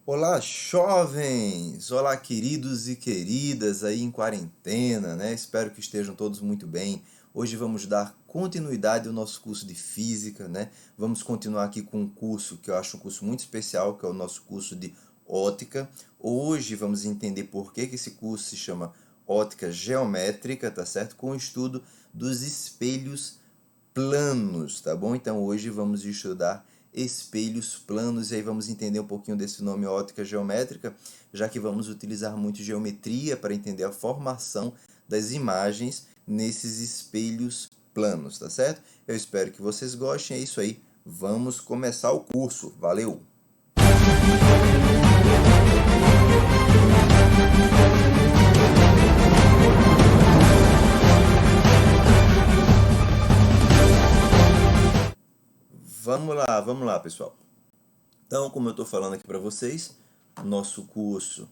Olá, jovens! Olá, queridos e queridas aí em quarentena, né? Espero que estejam todos muito bem. Hoje vamos dar continuidade ao nosso curso de física, né? Vamos continuar aqui com um curso que eu acho um curso muito especial, que é o nosso curso de ótica. Hoje vamos entender por que esse curso se chama ótica geométrica, tá certo? Com o estudo dos espelhos planos, tá bom? Então hoje vamos estudar espelhos planos e aí vamos entender um pouquinho desse nome ótica geométrica, já que vamos utilizar muito geometria para entender a formação das imagens nesses espelhos planos, tá certo? Eu espero que vocês gostem, é isso aí. Vamos começar o curso. Valeu! Vamos lá, pessoal. Então, como eu estou falando aqui para vocês, nosso curso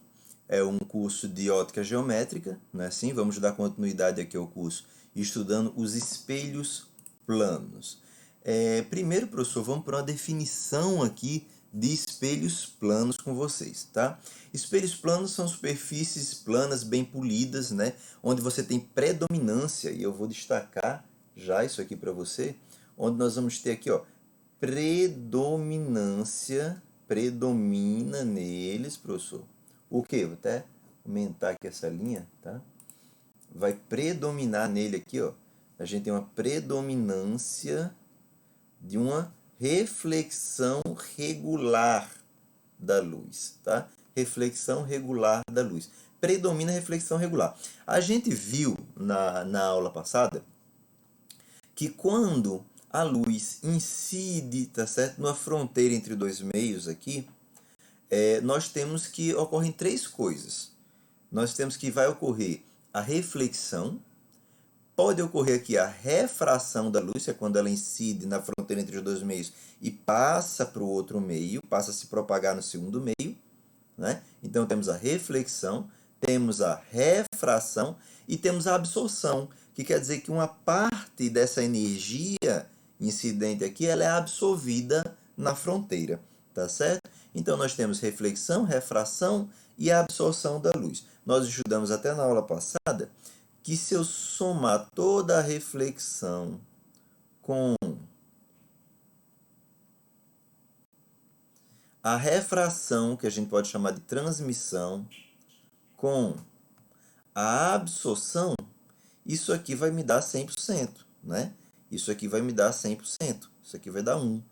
é um curso de ótica geométrica, né? Assim, vamos dar continuidade aqui ao curso estudando os espelhos planos. Primeiro, professor, vamos para uma definição aqui de espelhos planos com vocês, tá? Espelhos planos são superfícies planas bem polidas, né? Onde você tem predominância, e eu vou destacar já isso aqui para você, onde nós vamos ter aqui, ó, predomina neles, professor. O que? Vou até aumentar aqui essa linha, tá? Vai predominar nele aqui, ó. A gente tem uma predominância de uma reflexão regular da luz, tá? Reflexão regular da luz. Predomina a reflexão regular. A gente viu na aula passada que quando a luz incide, tá certo, numa fronteira entre dois meios aqui, nós temos que ocorrem três coisas. Nós temos que vai ocorrer a reflexão, pode ocorrer aqui a refração da luz, que é quando ela incide na fronteira entre os dois meios e passa para o outro meio, passa a se propagar no segundo meio, né? Então temos a reflexão, temos a refração e temos a absorção, que quer dizer que uma parte dessa energia incidente aqui ela é absorvida na fronteira, tá certo? Então nós temos reflexão, refração e a absorção da luz. Nós estudamos até na aula passada que se eu somar toda a reflexão com a refração, que a gente pode chamar de transmissão, com a absorção, isso aqui vai me dar 100%, né? Isso aqui vai me dar 100%. Isso aqui vai dar 1.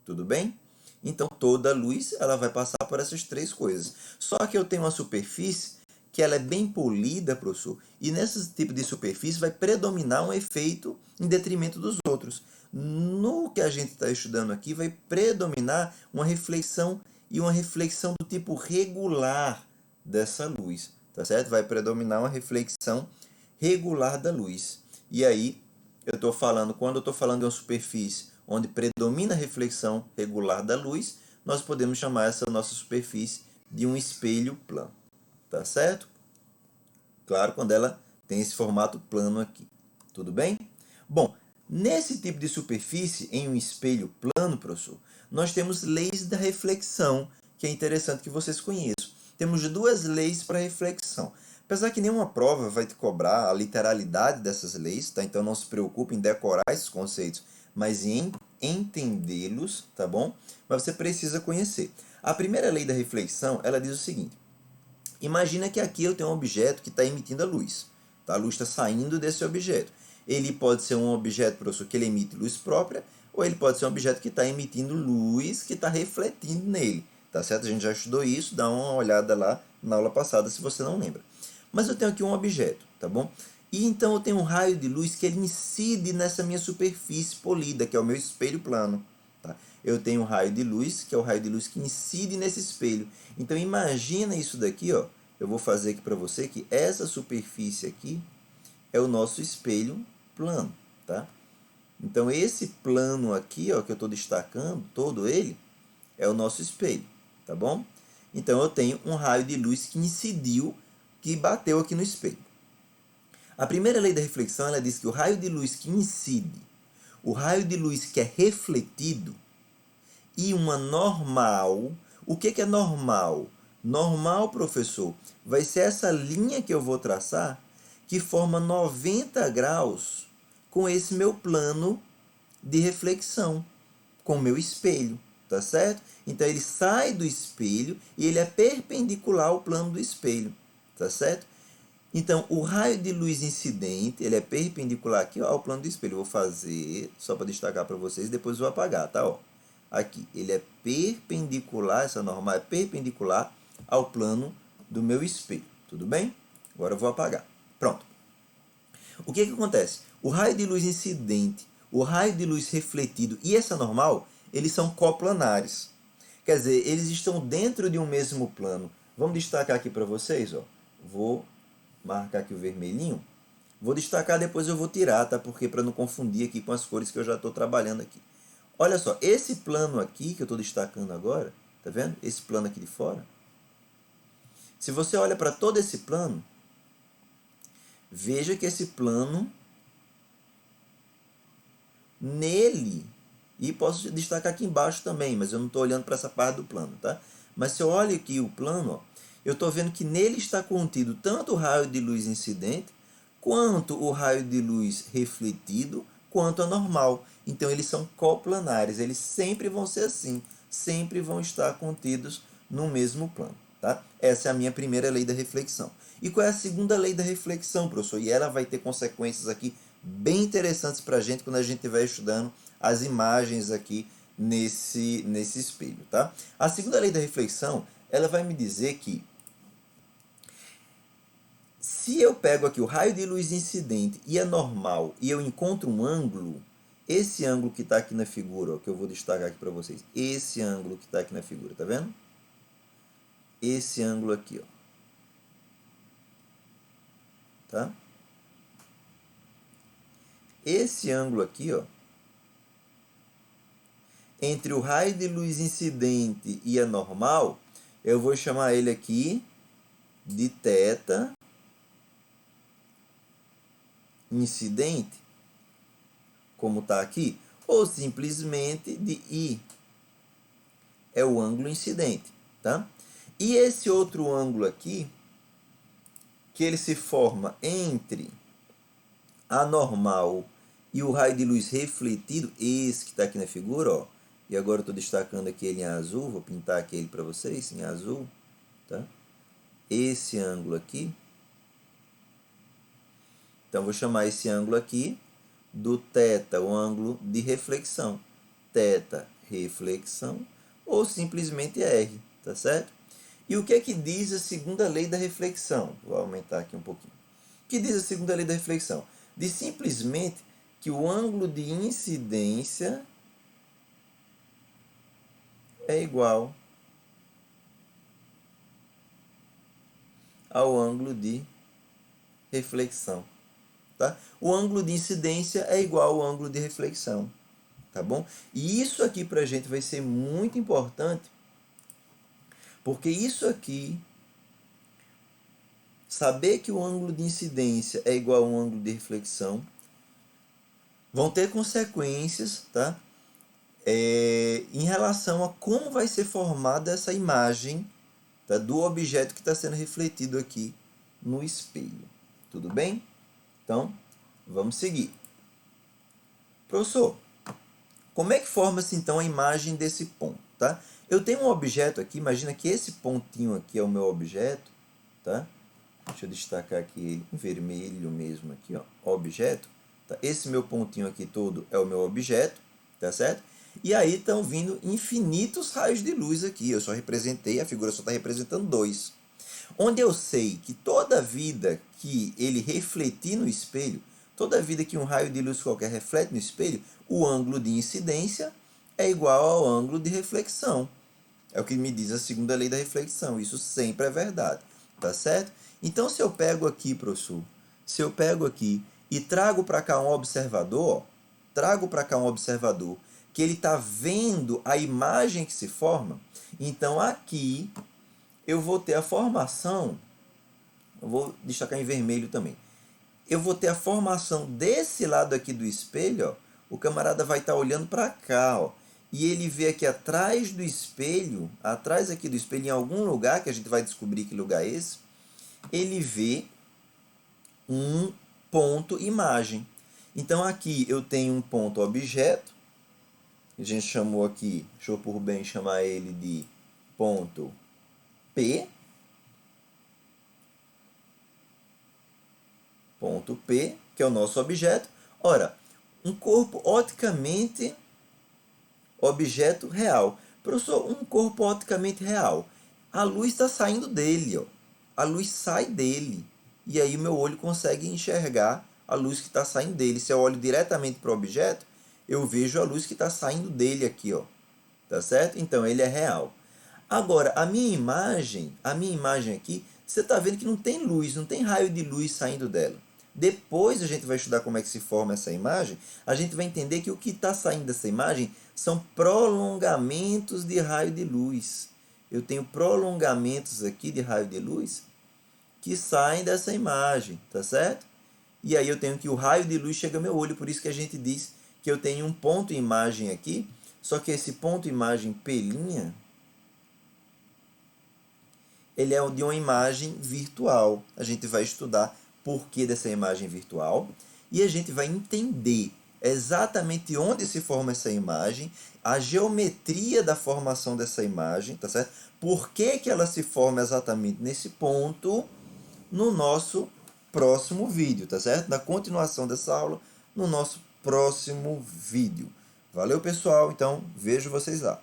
Tudo bem? Então, toda luz ela vai passar por essas três coisas. Só que eu tenho uma superfície que ela é bem polida, professor, e nesse tipo de superfície vai predominar um efeito em detrimento dos outros. No que a gente está estudando aqui, vai predominar uma reflexão e uma reflexão do tipo regular dessa luz, tá certo? Vai predominar uma reflexão regular da luz. E aí, eu estou falando, quando eu estou falando de uma superfície onde predomina a reflexão regular da luz, nós podemos chamar essa nossa superfície de um espelho plano, tá certo? Claro, quando ela tem esse formato plano aqui, tudo bem? Bom, nesse tipo de superfície, em um espelho plano, professor, nós temos leis da reflexão, que é interessante que vocês conheçam. Temos duas leis para reflexão. Apesar que nenhuma prova vai te cobrar a literalidade dessas leis, tá? Então não se preocupe em decorar esses conceitos, mas em entendê-los, tá bom? Mas você precisa conhecer. A primeira lei da reflexão, ela diz o seguinte: imagina que aqui eu tenho um objeto que está emitindo a luz. Tá? A luz está saindo desse objeto. Ele pode ser um objeto, professor, que ele emite luz própria, ou ele pode ser um objeto que está emitindo luz que está refletindo nele. Tá certo? A gente já estudou isso, dá uma olhada lá na aula passada se você não lembra. Mas eu tenho aqui um objeto, tá bom? E então eu tenho um raio de luz que ele incide nessa minha superfície polida, que é o meu espelho plano. Tá? Eu tenho um raio de luz, que é o raio de luz que incide nesse espelho. Então imagina isso daqui, ó. Eu vou fazer aqui para você que essa superfície aqui é o nosso espelho plano, tá? Então esse plano aqui, ó, que eu estou destacando, todo ele, é o nosso espelho, tá bom? Então eu tenho um raio de luz que incidiu, que bateu aqui no espelho. A primeira lei da reflexão, ela diz que o raio de luz que incide, o raio de luz que é refletido e uma normal, O que é normal? Normal, professor, vai ser essa linha que eu vou traçar que forma 90 graus com esse meu plano de reflexão, com o meu espelho, tá certo? Então ele sai do espelho e ele é perpendicular ao plano do espelho, tá certo? Então o raio de luz incidente, ele é perpendicular aqui ao plano do espelho. Eu vou fazer só para destacar para vocês, depois eu vou apagar, tá? Ó, aqui, ele é perpendicular, essa normal é perpendicular ao plano do meu espelho, tudo bem? Agora eu vou apagar. Pronto. O que acontece? O raio de luz incidente, o raio de luz refletido e essa normal, eles são coplanares. Quer dizer, eles estão dentro de um mesmo plano. Vamos destacar aqui para vocês, ó. Vou marcar aqui o vermelhinho. Vou destacar, depois eu vou tirar, tá? Porque para não confundir aqui com as cores que eu já estou trabalhando aqui. Olha só, esse plano aqui que eu estou destacando agora, tá vendo? Esse plano aqui de fora. Se você olha para todo esse plano, veja que esse plano, nele, e posso destacar aqui embaixo também, mas eu não estou olhando para essa parte do plano, tá? Mas se eu olho aqui o plano, ó, eu estou vendo que nele está contido tanto o raio de luz incidente, quanto o raio de luz refletido, quanto a normal. Então eles são coplanares, eles sempre vão ser assim, sempre vão estar contidos no mesmo plano. Tá? Essa é a minha primeira lei da reflexão. E qual é a segunda lei da reflexão, professor? E ela vai ter consequências aqui bem interessantes para a gente quando a gente estiver estudando as imagens aqui nesse espelho. Tá? A segunda lei da reflexão, ela vai me dizer que se eu pego aqui o raio de luz incidente e é normal e eu encontro um ângulo, esse ângulo que está aqui na figura, ó, que eu vou destacar aqui para vocês, esse ângulo que está aqui na figura, tá vendo? Esse ângulo aqui, ó. Tá? Esse ângulo aqui, ó, entre o raio de luz incidente e a normal, eu vou chamar ele aqui de θ incidente, como está aqui, ou simplesmente de I. É o ângulo incidente, tá? E esse outro ângulo aqui, que ele se forma entre a normal e o raio de luz refletido, esse que está aqui na figura, ó, e agora eu estou destacando aqui ele em azul, vou pintar aqui ele para vocês, em azul, tá? Esse ângulo aqui, então vou chamar esse ângulo aqui do θ, o ângulo de reflexão, θ reflexão, ou simplesmente R, tá certo? E o que é que diz a segunda lei da reflexão? Vou aumentar aqui um pouquinho. O que diz a segunda lei da reflexão? Diz simplesmente que o ângulo de incidência é igual ao ângulo de reflexão. Tá? O ângulo de incidência é igual ao ângulo de reflexão. Tá bom? E isso aqui para a gente vai ser muito importante, porque isso aqui, saber que o ângulo de incidência é igual ao ângulo de reflexão, vão ter consequências, tá? Em relação a como vai ser formada essa imagem, tá? Do objeto que está sendo refletido aqui no espelho. Tudo bem? Então, vamos seguir. Professor, como é que forma-se então a imagem desse ponto? Tá? Eu tenho um objeto aqui, imagina que esse pontinho aqui é o meu objeto. Tá? Deixa eu destacar aqui ele em vermelho mesmo, aqui, ó, objeto. Tá? Esse meu pontinho aqui todo é o meu objeto, tá certo? E aí estão vindo infinitos raios de luz aqui. Eu só representei, a figura só está representando dois. Onde eu sei que toda vida que ele refletir no espelho, toda vida que um raio de luz qualquer reflete no espelho, o ângulo de incidência é igual ao ângulo de reflexão. É o que me diz a segunda lei da reflexão. Isso sempre é verdade, tá certo? Então, se eu pego aqui, professor, se eu pego aqui e trago para cá um observador, ó, trago para cá um observador que ele está vendo a imagem que se forma, então aqui eu vou ter a formação, eu vou destacar em vermelho também, eu vou ter a formação desse lado aqui do espelho, ó, o camarada vai estar olhando para cá, ó, e ele vê aqui atrás do espelho, atrás aqui do espelho, em algum lugar, que a gente vai descobrir que lugar é esse, ele vê um ponto imagem. Então aqui eu tenho um ponto objeto, a gente chamou aqui, deixa eu por bem chamar ele de ponto P, ponto P, que é o nosso objeto. Ora, um corpo oticamente objeto real. Professor, um corpo oticamente real. A luz está saindo dele, ó. A luz sai dele. E aí o meu olho consegue enxergar a luz que está saindo dele. Se eu olho diretamente para o objeto, eu vejo a luz que está saindo dele aqui, ó. Tá certo? Então ele é real. Agora, a minha imagem aqui, você está vendo que não tem luz, não tem raio de luz saindo dela. Depois a gente vai estudar como é que se forma essa imagem, a gente vai entender que o que está saindo dessa imagem são prolongamentos de raio de luz. Eu tenho prolongamentos aqui de raio de luz que saem dessa imagem, tá certo? E aí eu tenho que o raio de luz chega ao meu olho, por isso que a gente diz que eu tenho um ponto imagem aqui, só que esse ponto imagem P', ele é de uma imagem virtual. A gente vai estudar por que dessa imagem virtual e a gente vai entender exatamente onde se forma essa imagem, a geometria da formação dessa imagem, tá certo? Por que que ela se forma exatamente nesse ponto no nosso próximo vídeo, tá certo? Na continuação dessa aula, no nosso próximo vídeo. Valeu, pessoal. Então, vejo vocês lá.